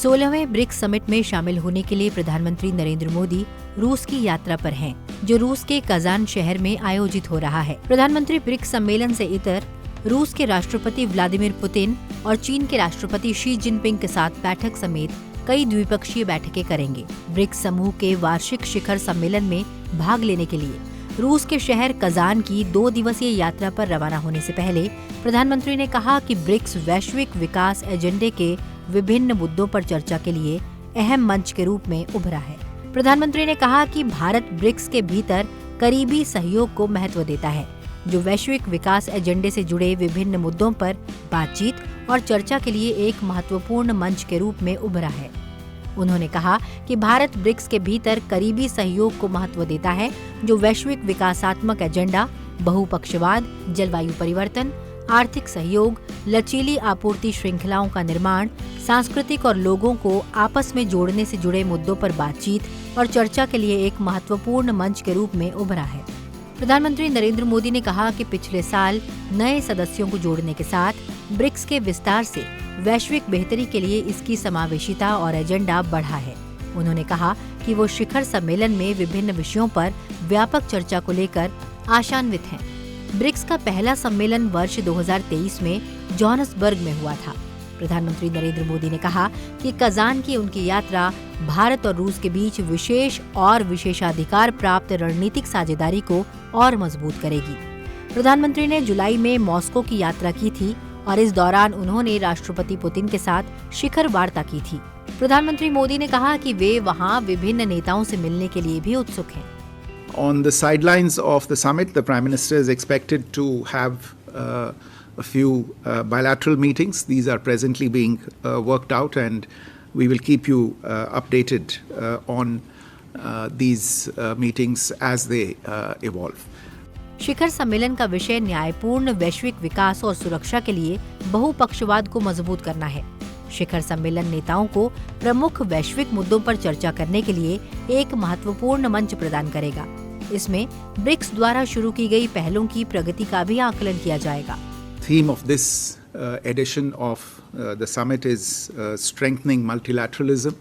16वें BRICS summit में शामिल होने के लिए प्रधानमंत्री नरेंद्र मोदी रूस की यात्रा पर हैं, जो रूस के कजान शहर में आयोजित हो रहा है। प्रधानमंत्री ब्रिक्स सम्मेलन से इतर रूस के राष्ट्रपति व्लादिमीर पुतिन और चीन के राष्ट्रपति शी जिनपिंग के साथ बैठक समेत कई द्विपक्षीय बैठकें करेंगे। ब्रिक्स समूह के वार्षिक शिखर सम्मेलन में भाग लेने के लिए रूस के शहर कजान की 2 दिवसीय यात्रा पर रवाना होने से पहले प्रधानमंत्री ने कहा कि ब्रिक्स वैश्विक विकास एजेंडे के विभिन्न मुद्दों पर चर्चा के लिए अहम मंच के रूप में उभरा है। प्रधानमंत्री ने कहा कि भारत ब्रिक्स के भीतर करीबी सहयोग को महत्व देता है, जो वैश्विक विकास एजेंडे से जुड़े विभिन्न मुद्दों पर बातचीत और चर्चा के लिए एक महत्वपूर्ण मंच के रूप में उभरा है। उन्होंने कहा कि भारत ब्रिक्स के भीतर करीबी सहयोग को महत्व देता है, जो वैश्विक विकासात्मक एजेंडा, बहुपक्षवाद, जलवायु परिवर्तन, आर्थिक सहयोग, लचीली आपूर्ति श्रृंखलाओं का निर्माण, सांस्कृतिक और लोगों को आपस में जोड़ने से जुड़े मुद्दों पर बातचीत और चर्चा के लिए एक महत्वपूर्ण मंच के रूप में उभरा है। प्रधानमंत्री नरेंद्र मोदी ने कहा कि पिछले साल नए सदस्यों को जोड़ने के साथ ब्रिक्स के विस्तार से वैश्विक बेहतरी के लिए इसकी समावेशिता और एजेंडा बढ़ा है। उन्होंने कहा कि वो शिखर सम्मेलन में विभिन्न विषयों पर व्यापक चर्चा को लेकर आशान्वित हैं। ब्रिक्स का पहला सम्मेलन वर्ष 2023 में जोहान्सबर्ग में हुआ था। प्रधानमंत्री नरेंद्र मोदी ने कहा कि कजान की उनकी यात्रा भारत और रूस के बीच विशेष और विशेषाधिकार प्राप्त रणनीतिक साझेदारी को और मजबूत करेगी। प्रधानमंत्री ने जुलाई में मॉस्को की यात्रा की थी और इस दौरान उन्होंने राष्ट्रपति पुतिन के साथ शिखर वार्ता की थी। प्रधानमंत्री मोदी ने कहा कि वे वहां विभिन्न नेताओं से मिलने के लिए भी उत्सुक हैं। On the sidelines of the summit, the Prime Minister is expected to have a few bilateral meetings. These are presently being worked out, and we will keep you updated on these meetings as they evolve. शिखर सम्मेलन का विषय न्यायपूर्ण वैश्विक विकास और सुरक्षा के लिए बहुपक्षवाद को मजबूत करना है। शिखर सम्मेलन नेताओं को प्रमुख वैश्विक मुद्दों पर चर्चा करने के लिए एक महत्वपूर्ण मंच प्रदान करेगा। इसमें ब्रिक्स द्वारा शुरू की गई पहलों की प्रगति का भी आकलन किया जाएगा। Theme of this edition of the summit is strengthening multilateralism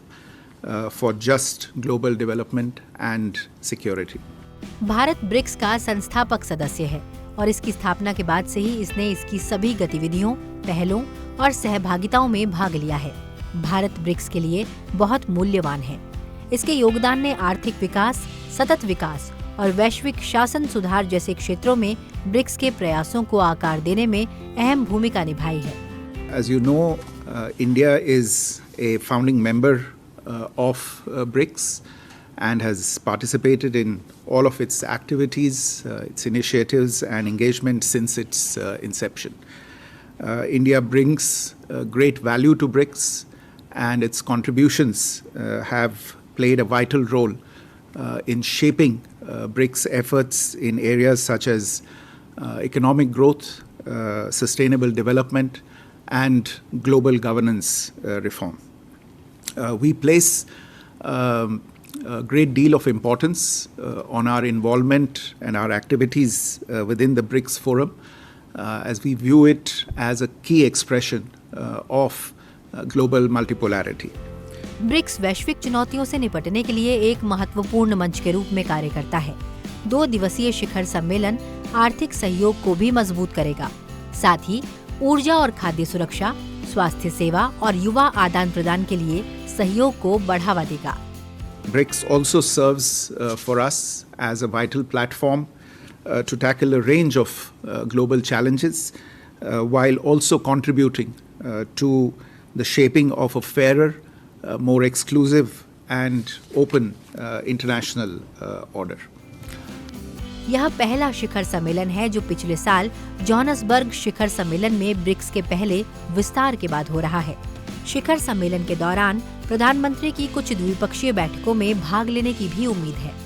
for just global development and security. Bharat BRICS का संस्थापक सदस्य है और इसकी स्थापना के बाद से ही इसने इसकी सभी गतिविधियों, पहलों और सहभागिताओं में भाग लिया है। भारत ब्रिक्स के लिए बहुत मूल्यवान है। इसके योगदान ने आर्थिक विकास, सतत विकास और वैश्विक शासन सुधार जैसे क्षेत्रों में ब्रिक्स के प्रयासों को आकार देने में अहम भूमिका निभाई है। As you know, India is a founding member of BRICS and has participated in all of its activities, its initiatives and engagement since its inception. India brings great value to BRICS, and its contributions have played a vital role in shaping BRICS efforts in areas such as economic growth, sustainable development, and global governance reform. We place a great deal of importance on our involvement and our activities within the BRICS forum, as we view it as a key expression of global multipolarity. BRICS वैश्विक चुनौतियों से निपटने के लिए एक महत्वपूर्ण मंच के रूप में कार्य करता है। 2 दिवसीय शिखर सम्मेलन आर्थिक सहयोग को भी मजबूत करेगा। साथ ही ऊर्जा और खाद्य सुरक्षा, स्वास्थ्य सेवा और युवा आदान प्रदान के लिए सहयोग को बढ़ावा देगा। BRICS also serves for us as a vital platform to tackle a range of global challenges while also contributing to the shaping of a fairer, more exclusive and open international order. यह पहला शिखर सम्मेलन है जो पिछले साल Johannesburg शिखर सम्मेलन में BRICS के पहले विस्तार के बाद हो रहा है। शिखर सम्मेलन के दौरान प्रधानमंत्री की कुछ द्विपक्षीय बैठकों में भाग लेने की भी उम्मीद है।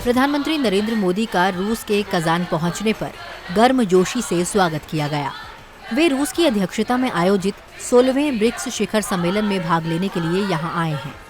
प्रधानमंत्री नरेंद्र मोदी का रूस के कजान पहुंचने पर गर्मजोशी से स्वागत किया गया। वे रूस की अध्यक्षता में आयोजित 16वें ब्रिक्स शिखर सम्मेलन में भाग लेने के लिए यहां आए हैं।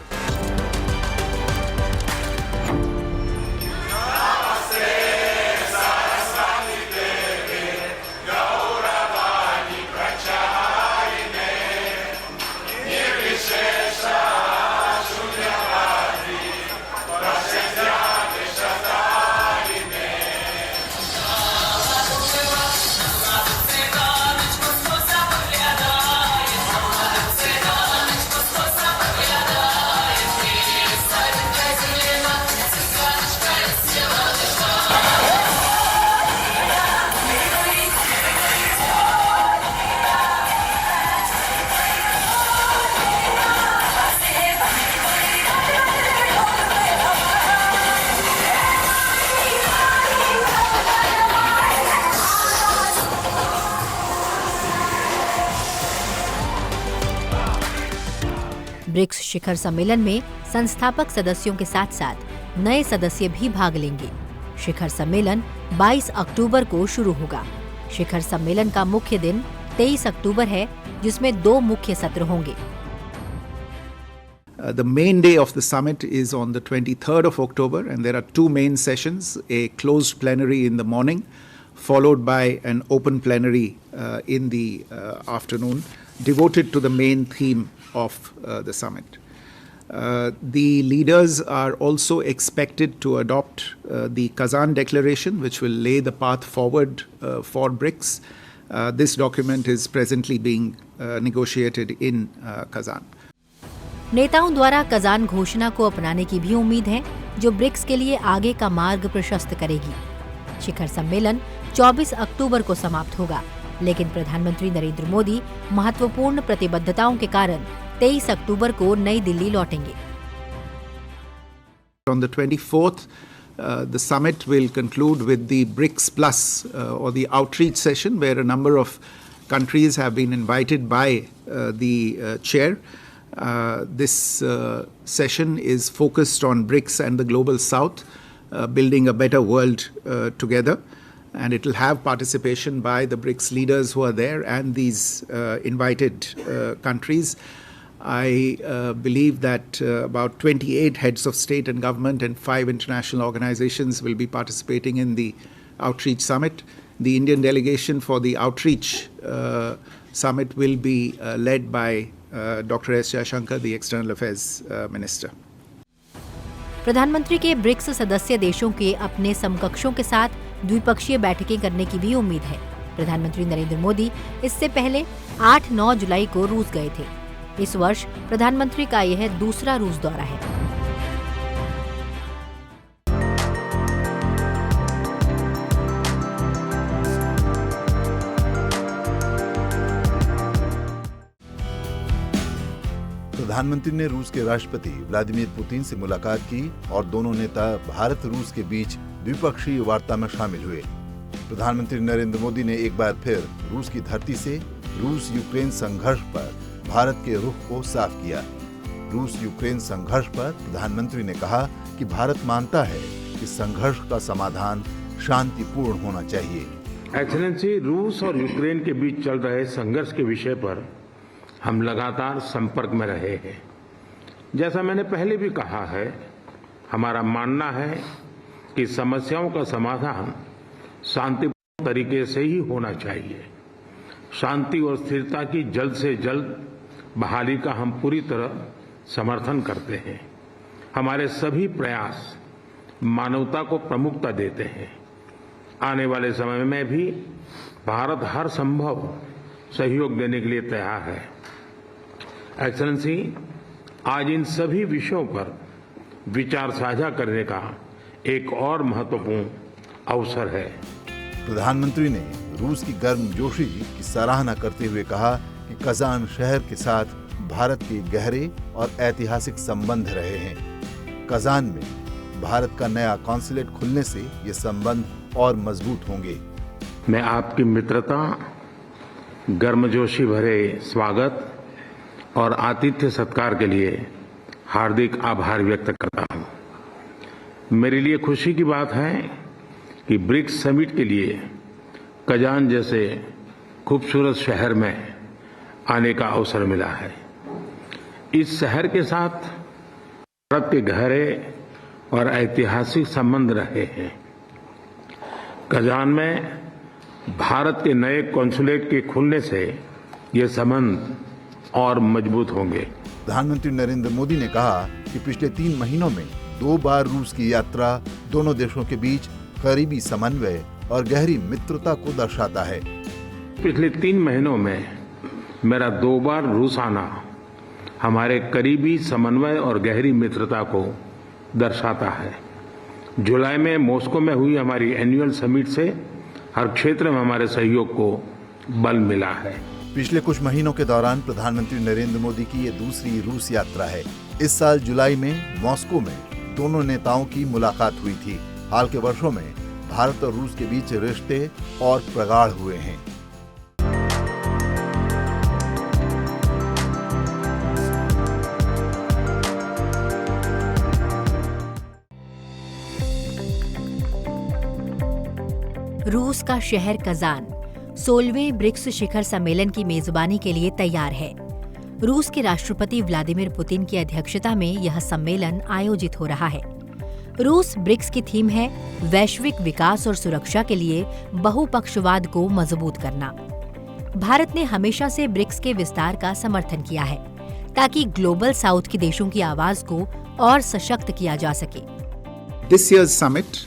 ब्रिक्स शिखर सम्मेलन में संस्थापक सदस्यों के साथ साथ नए सदस्य भी भाग लेंगे। शिखर सम्मेलन 22 अक्टूबर को शुरू होगा। शिखर सम्मेलन का मुख्य दिन 23 अक्टूबर है, जिसमें 2 मुख्य सत्र होंगे। The main day of the summit is on the 23rd of October, and there are 2 main sessions, a closed plenary in the morning, followed by an open plenary in the afternoon, devoted to the main theme of the summit. The leaders are also expected to adopt the Kazan Declaration, which will lay the path forward for BRICS. This document is presently being negotiated in Kazan. नेताओं द्वारा Kazan घोषणा को अपनाने की भी उम्मीद है, जो ब्रिक्स के लिए आगे का मार्ग प्रशस्त करेगी। शिखर सम्मेलन 24 अक्टूबर को समाप्त होगा, लेकिन प्रधानमंत्री नरेंद्र मोदी महत्वपूर्ण प्रतिबद्धताओं के कारण 23 अक्टूबर को नई दिल्ली लौटेंगे। On the 24th, the summit will conclude with the BRICS Plus or the outreach session, where a number of countries have been invited by the chair. This session is focused on BRICS and the Global South, building a better world together. And it will have participation by the BRICS leaders who are there and these invited countries. I believe that about 28 heads of state and government and 5 international organizations will be participating in the outreach summit. The Indian delegation for the outreach summit will be led by Dr. S. Jaishankar, the External Affairs Minister. प्रधानमंत्री के BRICS सदस्य देशों के अपने समकक्षों के साथ द्विपक्षीय बैठकें करने की भी उम्मीद है। प्रधानमंत्री नरेंद्र मोदी इससे पहले 8-9 जुलाई को रूस गए थे। इस वर्ष प्रधानमंत्री का यह दूसरा रूस दौरा है। प्रधानमंत्री ने रूस के राष्ट्रपति व्लादिमीर पुतिन से मुलाकात की और दोनों नेता भारत रूस के बीच द्विपक्षीय वार्ता में शामिल हुए। प्रधानमंत्री नरेंद्र मोदी ने एक बार फिर रूस की धरती से रूस यूक्रेन संघर्ष पर भारत के रुख को साफ किया। रूस यूक्रेन संघर्ष पर प्रधानमंत्री ने कहा कि भारत मानता है कि संघर्ष का समाधान शांतिपूर्ण होना चाहिए। एक्सेलेंसी, रूस और यूक्रेन के बीच चल रहे संघर्ष के विषय पर हम लगातार संपर्क में रहे हैं। जैसा मैंने पहले भी कहा है, हमारा मानना है कि समस्याओं का समाधान शांतिपूर्ण तरीके से ही होना चाहिए। शांति और स्थिरता की जल्द से जल्द बहाली का हम पूरी तरह समर्थन करते हैं। हमारे सभी प्रयास मानवता को प्रमुखता देते हैं। आने वाले समय में भी भारत हर संभव सहयोग देने के लिए तैयार है। एक्सेलेंसी, आज इन सभी विषयों पर विचार साझा करने का एक और महत्वपूर्ण अवसर है। प्रधानमंत्री ने रूस की गर्मजोशी की सराहना करते हुए कहा कि कजान शहर के साथ भारत के गहरे और ऐतिहासिक संबंध रहे हैं। कजान में भारत का नया कॉन्सुलेट खुलने से ये संबंध और मजबूत होंगे। मैं आपकी मित्रता, गर्मजोशी भरे स्वागत और आतिथ्य सत्कार के लिए हार्दिक आभार व्यक्त करता हूं। मेरे लिए खुशी की बात है कि ब्रिक्स समिट के लिए कजान जैसे खूबसूरत शहर में आने का अवसर मिला है। इस शहर के साथ भारत के गहरे और ऐतिहासिक संबंध रहे हैं। कजान में भारत के नए कॉन्सुलेट के खुलने से ये संबंध और मजबूत होंगे। प्रधानमंत्री नरेंद्र मोदी ने कहा कि पिछले 3 महीनों में 2 बार रूस की यात्रा दोनों देशों के बीच करीबी समन्वय और गहरी मित्रता को दर्शाता है। पिछले 3 महीनों में मेरा 2 बार रूस आना हमारे करीबी समन्वय और गहरी मित्रता को दर्शाता है। जुलाई में मॉस्को में हुई हमारी एनुअल समिट से हर क्षेत्र में हमारे सहयोग को बल मिला है। पिछले कुछ महीनों के दौरान प्रधानमंत्री नरेंद्र मोदी की ये दूसरी रूस यात्रा है। इस साल जुलाई में मॉस्को में दोनों नेताओं की मुलाकात हुई थी। हाल के वर्षों में भारत और रूस के बीच रिश्ते और प्रगाढ़ हुए हैं। रूस का शहर कजान 16वें ब्रिक्स शिखर सम्मेलन की मेजबानी के लिए तैयार है। रूस के राष्ट्रपति व्लादिमीर पुतिन की अध्यक्षता में यह सम्मेलन आयोजित हो रहा है। रूस ब्रिक्स की थीम है वैश्विक विकास और सुरक्षा के लिए बहुपक्षवाद को मजबूत करना। भारत ने हमेशा से ब्रिक्स के विस्तार का समर्थन किया है ताकि ग्लोबल साउथ के देशों की आवाज को और सशक्त किया जा सके। This year's summit,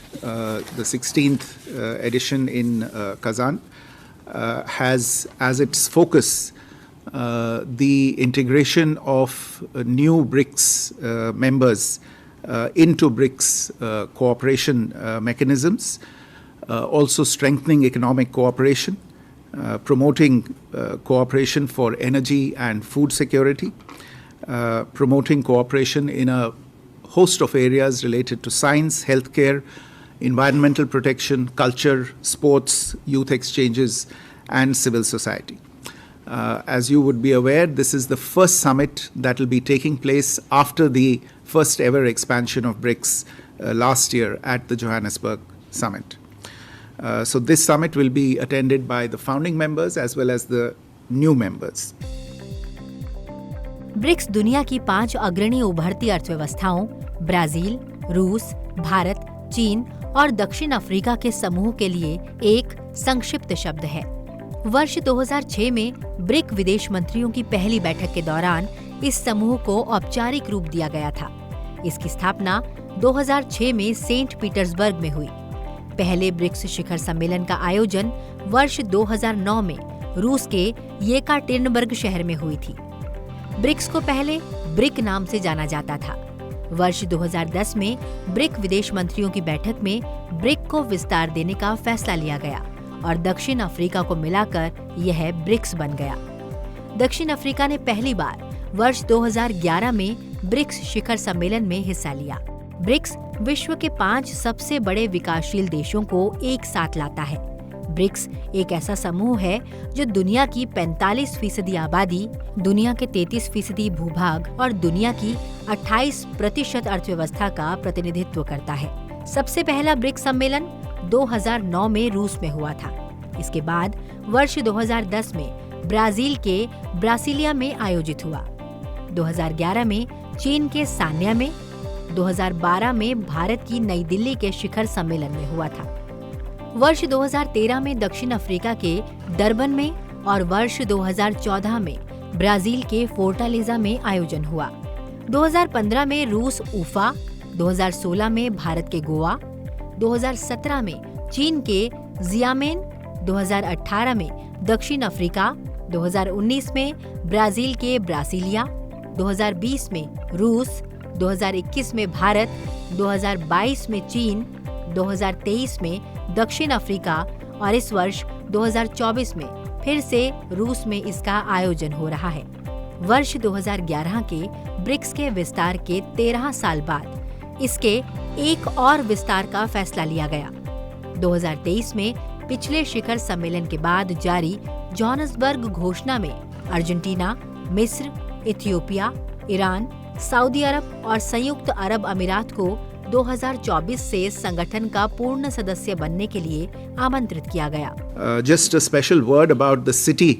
the 16th edition in Kazan, has as its focus the integration of new BRICS members into BRICS cooperation mechanisms, also strengthening economic cooperation, promoting cooperation for energy and food security, promoting cooperation in a host of areas related to science, healthcare, environmental protection, culture, sports, youth exchanges, and civil society. As you would be aware, this is the first summit that will be taking place after the first ever expansion of BRICS last year at the Johannesburg summit. So this summit will be attended by the founding members as well as the new members. BRICS दुनिया की 5 अग्रणी उभरती अर्थव्यवस्थाओं Brazil, रूस, भारत, चीन और दक्षिण Africa के समूह के लिए एक संक्षिप्त शब्द है। वर्ष 2006 में ब्रिक विदेश मंत्रियों की पहली बैठक के दौरान इस समूह को औपचारिक रूप दिया गया था। इसकी स्थापना 2006 में सेंट पीटर्सबर्ग में हुई। पहले ब्रिक्स शिखर सम्मेलन का आयोजन वर्ष 2009 में रूस के येकाटेरिनबर्ग शहर में हुई थी। ब्रिक्स को पहले ब्रिक नाम से जाना जाता था। वर्ष 2010 में ब्रिक विदेश मंत्रियों की बैठक में ब्रिक को विस्तार देने का फैसला लिया गया और दक्षिण अफ्रीका को मिलाकर यह ब्रिक्स बन गया। दक्षिण अफ्रीका ने पहली बार वर्ष 2011 में ब्रिक्स शिखर सम्मेलन में हिस्सा लिया। ब्रिक्स विश्व के 5 सबसे बड़े विकासशील देशों को एक साथ लाता है। ब्रिक्स एक ऐसा समूह है जो दुनिया की 45% आबादी, दुनिया के 33% भूभाग और दुनिया की 28% अर्थव्यवस्था का प्रतिनिधित्व करता है। सबसे पहला ब्रिक्स सम्मेलन 2009 में रूस में हुआ था। इसके बाद वर्ष 2010 में ब्राजील के ब्रासिलिया में आयोजित हुआ। 2011 में चीन के सान्या में, 2012 में भारत की नई दिल्ली के शिखर सम्मेलन में हुआ था। वर्ष 2013 में दक्षिण अफ्रीका के डरबन में और वर्ष 2014 में ब्राजील के फोर्टालेजा में आयोजन हुआ। 2015 में रूस उफा, 2016 में भारत के गोवा, 2017 में चीन के जियामेन, 2018 में दक्षिण अफ्रीका, 2019 में ब्राजील के ब्रासिलिया, 2020 में रूस, 2021 में भारत, 2022 में चीन, 2023 में दक्षिण अफ्रीका और इस वर्ष 2024 में फिर से रूस में इसका आयोजन हो रहा है। वर्ष 2011 के ब्रिक्स के विस्तार के 13 साल बाद इसके एक और विस्तार का फैसला लिया गया। 2023 में पिछले शिखर सम्मेलन के बाद जारी जोहान्सबर्ग घोषणा में अर्जेंटीना, मिस्र, इथियोपिया, ईरान, सऊदी अरब और संयुक्त अरब अमीरात को 2024 से संगठन का पूर्ण सदस्य बनने के लिए आमंत्रित किया गया। Just a special word about the city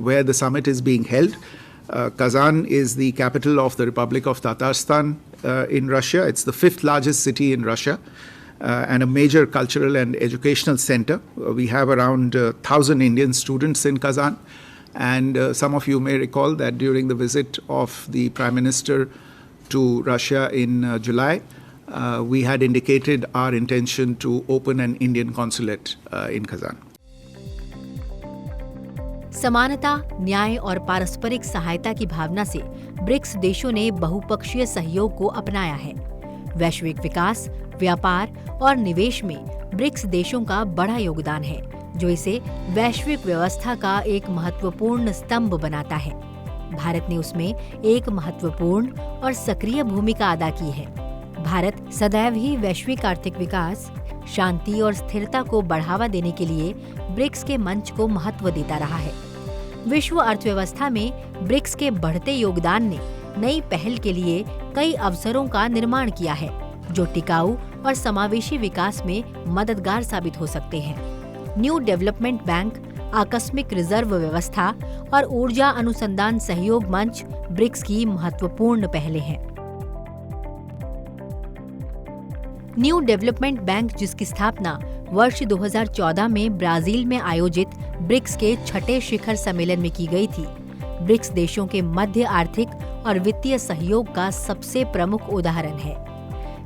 where the summit is being held. Kazan is the capital of the Republic of Tatarstan in Russia. It's the fifth largest city in Russia and a major cultural and educational center. We have around 1,000 Indian students in Kazan. And some of you may recall that during the visit of the Prime Minister to Russia in July, we had indicated our intention to open an Indian consulate in Kazan. समानता, न्याय और पारस्परिक सहायता की भावना से BRICS देशों ने बहुपक्षीय सहयोग को अपनाया है। वैश्विक विकास, व्यापार और निवेश में ब्रिक्स देशों का बड़ा योगदान है, जो इसे वैश्विक व्यवस्था का एक महत्वपूर्ण स्तंभ बनाता है। भारत ने उसमें एक महत्वपूर्ण और सक्रिय भूमिका अदा की है। भारत सदैव ही वैश्विक आर्थिक विकास, शांति और स्थिरता को बढ़ावा देने के लिए ब्रिक्स के मंच को महत्व देता रहा है। विश्व अर्थव्यवस्था में ब्रिक्स के बढ़ते योगदान ने नई पहल के लिए कई अवसरों का निर्माण किया है, जो टिकाऊ और समावेशी विकास में मददगार साबित हो सकते हैं। न्यू डेवलपमेंट बैंक, आकस्मिक रिजर्व व्यवस्था और ऊर्जा अनुसंधान सहयोग मंच ब्रिक्स की महत्वपूर्ण पहलें हैं। न्यू डेवलपमेंट बैंक, जिसकी स्थापना वर्ष 2014 में ब्राजील में आयोजित ब्रिक्स के छठे शिखर सम्मेलन में की गई थी, ब्रिक्स देशों के मध्य आर्थिक और वित्तीय सहयोग का सबसे प्रमुख उदाहरण है।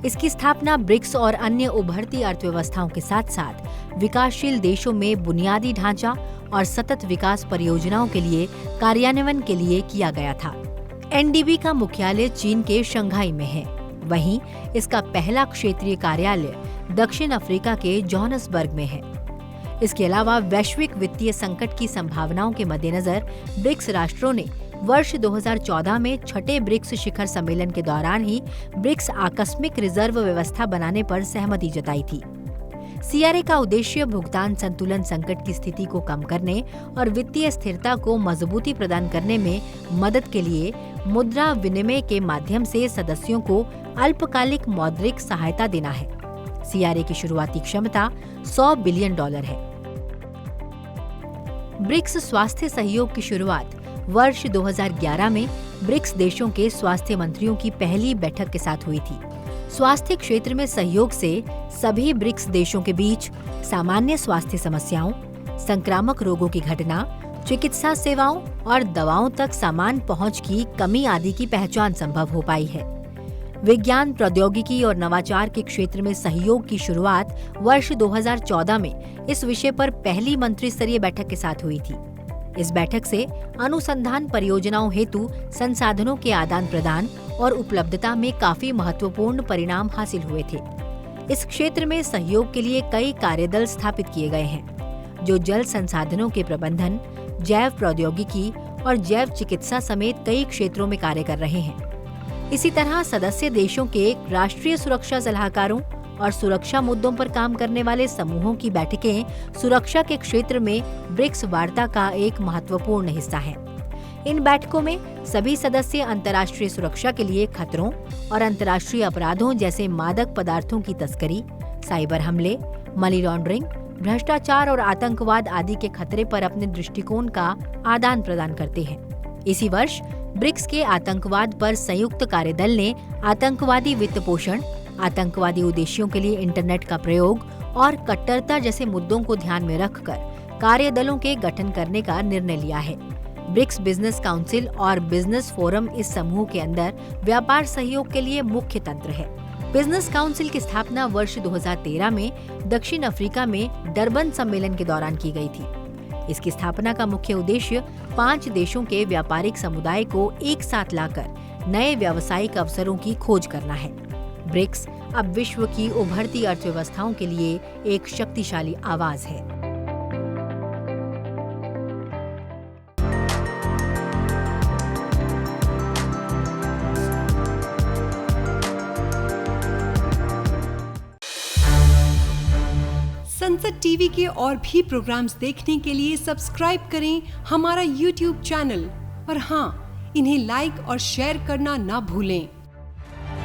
इसकी स्थापना ब्रिक्स और अन्य उभरती अर्थव्यवस्थाओं के साथ साथ विकासशील देशों में बुनियादी ढांचा और सतत विकास परियोजनाओं के लिए कार्यान्वयन के लिए किया गया था। एनडीबी का मुख्यालय चीन के शंघाई में है। वहीं इसका पहला क्षेत्रीय कार्यालय दक्षिण अफ्रीका के जोहान्सबर्ग में है। इसके अलावा वैश्विक वित्तीय संकट की संभावनाओं के मद्देनजर ब्रिक्स राष्ट्रों ने वर्ष 2014 में छठे ब्रिक्स शिखर सम्मेलन के दौरान ही ब्रिक्स आकस्मिक रिजर्व व्यवस्था बनाने पर सहमति जताई थी। सीआरए का उद्देश्य भुगतान संतुलन संकट की स्थिति को कम करने और वित्तीय स्थिरता को मजबूती प्रदान करने में मदद के लिए मुद्रा विनिमय के माध्यम से सदस्यों को अल्पकालिक मौद्रिक सहायता देना है। सीआरए की शुरुआती क्षमता $100 बिलियन है। ब्रिक्स स्वास्थ्य सहयोग की शुरुआत वर्ष 2011 में ब्रिक्स देशों के स्वास्थ्य मंत्रियों की पहली बैठक के साथ हुई थी। स्वास्थ्य क्षेत्र में सहयोग से सभी ब्रिक्स देशों के बीच सामान्य स्वास्थ्य समस्याओं, संक्रामक रोगों की घटना, चिकित्सा सेवाओं और दवाओं तक समान पहुंच की कमी आदि की पहचान संभव हो पाई है। विज्ञान, प्रौद्योगिकी और नवाचार के क्षेत्र में सहयोग की शुरुआत वर्ष 2014 में इस विषय पर पहली मंत्री स्तरीय बैठक के साथ हुई थी। इस बैठक से अनुसंधान परियोजनाओं हेतु संसाधनों के आदान प्रदान और उपलब्धता में काफी महत्वपूर्ण परिणाम हासिल हुए थे। इस क्षेत्र में सहयोग के लिए कई कार्यदल स्थापित किए गए हैं, जो जल संसाधनों के प्रबंधन, जैव प्रौद्योगिकी और जैव चिकित्सा समेत कई क्षेत्रों में कार्य कर रहे हैं। इसी तरह सदस्य देशों के राष्ट्रीय सुरक्षा सलाहकारों और सुरक्षा मुद्दों पर काम करने वाले समूहों की बैठकें सुरक्षा के क्षेत्र में ब्रिक्स वार्ता का एक महत्वपूर्ण हिस्सा हैं। इन बैठकों में सभी सदस्य अंतर्राष्ट्रीय सुरक्षा के लिए खतरों और अंतर्राष्ट्रीय अपराधों जैसे मादक पदार्थों की तस्करी, साइबर हमले, मनी लॉन्ड्रिंग, भ्रष्टाचार और आतंकवाद आदि के खतरे पर अपने दृष्टिकोण का आदान प्रदान करते हैं। इसी वर्ष ब्रिक्स के आतंकवाद पर संयुक्त कार्यदल ने आतंकवादी वित्त पोषण, आतंकवादी उद्देश्यों के लिए इंटरनेट का प्रयोग और कट्टरता जैसे मुद्दों को ध्यान में रखकर कार्यदलों के गठन करने का निर्णय लिया है। ब्रिक्स बिजनेस काउंसिल और बिजनेस फोरम इस समूह के अंदर व्यापार सहयोग के लिए मुख्य तंत्र है। बिजनेस काउंसिल की स्थापना वर्ष 2013 में दक्षिण अफ्रीका में डरबन सम्मेलन के दौरान की गई थी। इसकी स्थापना का मुख्य उद्देश्य 5 देशों के व्यापारिक समुदाय को एक साथ लाकर नए व्यावसायिक अवसरों की खोज करना है। ब्रिक्स अब विश्व की उभरती अर्थव्यवस्थाओं के लिए एक शक्तिशाली आवाज है। संसद टीवी के और भी प्रोग्राम्स देखने के लिए सब्सक्राइब करें हमारा YouTube चैनल और हाँ, इन्हें लाइक और शेयर करना ना भूलें।